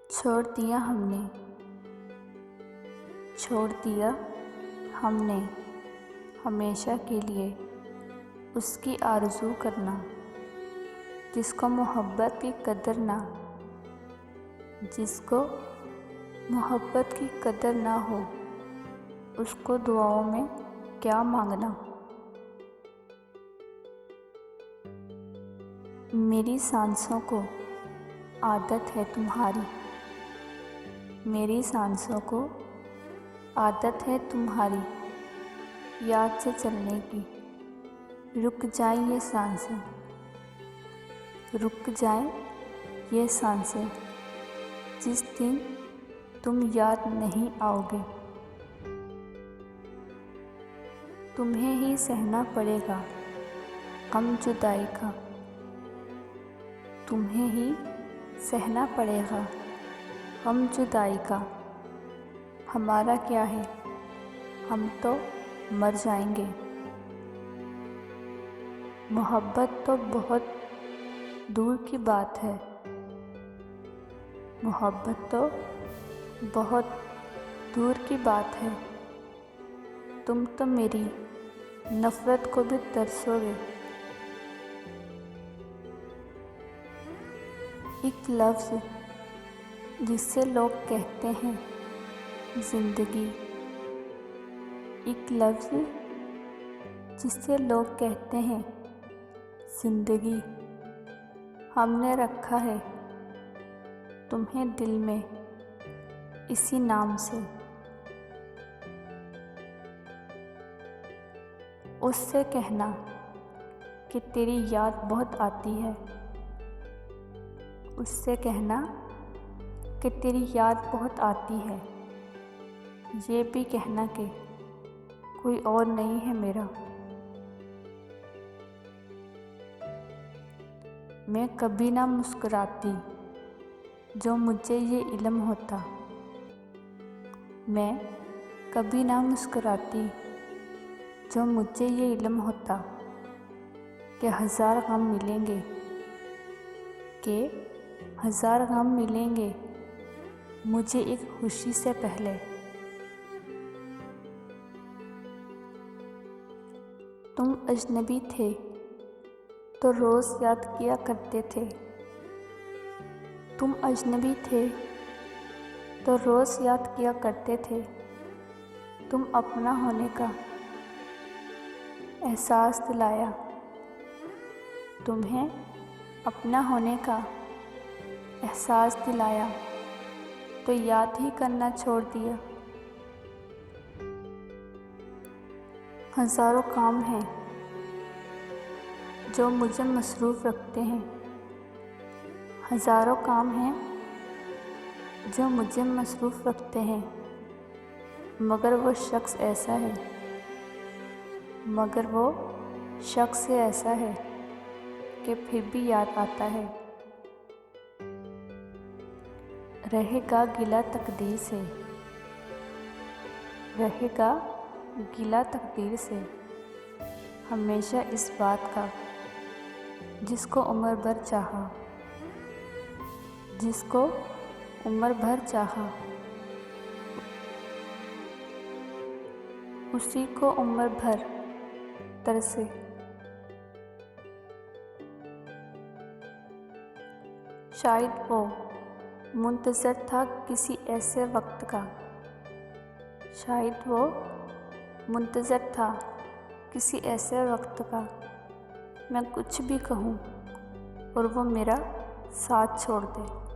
छोड़ दिया हमने, छोड़ दिया हमने हमेशा के लिए उसकी आरज़ू करना, जिसको मोहब्बत की कदर ना, जिसको मोहब्बत की कदर ना हो, उसको दुआओं में क्या मांगना। मेरी सांसों को आदत है तुम्हारी, मेरी सांसों को आदत है तुम्हारी याद से चलने की। रुक जाए ये सांसें, रुक जाए ये सांसें, जिस दिन तुम याद नहीं आओगे। तुम्हें ही सहना पड़ेगा गम जुदाई का, तुम्हें ही सहना पड़ेगा गम जुदाई का। हमारा क्या है, हम तो मर जाएंगे। मोहब्बत तो बहुत दूर की बात है, मोहब्बत तो बहुत दूर की बात है। तुम तो मेरी नफ़रत को भी तरसोगे। एक लफ्ज़ जिससे लोग कहते हैं ज़िंदगी, एक लफ्ज़ जिससे लोग कहते हैं ज़िंदगी, हमने रखा है तुम्हें दिल में इसी नाम से। उससे कहना कि तेरी याद बहुत आती है, उससे कहना कि तेरी याद बहुत आती है। ये भी कहना कि कोई और नहीं है मेरा। मैं कभी ना मुस्कुराती जो मुझे ये इल्म होता, मैं कभी ना मुस्कुराती जो मुझे ये इल्म होता कि हज़ार गम मिलेंगे, कि हज़ार गम मिलेंगे मुझे एक खुशी से पहले। तुम अजनबी थे तो रोज़ याद किया करते थे, तुम अजनबी थे तो रोज़ याद किया करते थे। तुम अपना होने का एहसास दिलाया, तुम्हें अपना होने का एहसास दिलाया तो याद ही करना छोड़ दिया। हज़ारों काम हैं जो मुझे मसरूफ़ रखते हैं, हज़ारों काम हैं जो मुझे मसरूफ़ रखते हैं। मगर वो शख्स ऐसा है, मगर वो शख्स ऐसा है कि फिर भी याद आता है। रहेगा गिला तकदीर से, रहेगा गिला तकदीर से हमेशा इस बात का, जिसको उम्र भर चाहा, जिसको उम्र भर चाहा, उसी को उम्र भर तरसे। शायद वो मुंतज़र था किसी ऐसे वक्त का, शायद वो मुंतज़र था किसी ऐसे वक्त का। मैं कुछ भी कहूँ और वो मेरा साथ छोड़ दे।